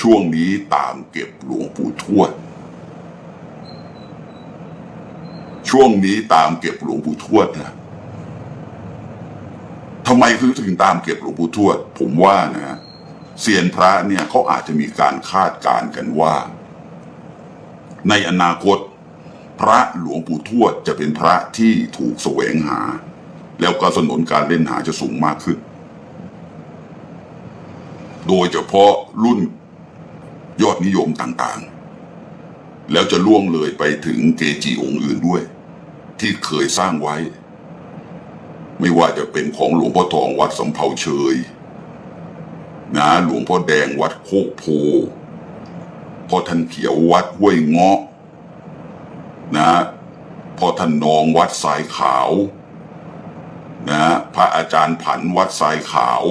ช่วงนี้ตามเก็บหลวงปู่ทวดช่วงนี้ตามเก็บหลวงปู่ทวดนะทำไมถึงตามเก็บหลวงปู่ทวดผมว่านะเซียนพระเนี่ยเขาอาจจะมีการคาดการณ์กันว่าในอนาคตพระหลวงปู่ทวดจะเป็นพระที่ถูกแสวงหาแล้วก็สนนการเล่นหาจะสูงมากขึ้นโดยเฉพาะรุ่นยอดนิยมต่างๆแล้วจะล่วงเลยไปถึงเกจิองค์อื่นด้วยที่เคยสร้างไว้ไม่ว่าจะเป็นของหลวงพ่อทองวัดสำเภาเชยนะหลวงพ่อแดงวัดโคกโพพ่อท่านเขียววัดห้วยเงาะนะพ่อท่านนองวัดทรายขาวนะพระอาจารย์ผันวัดทรายขาว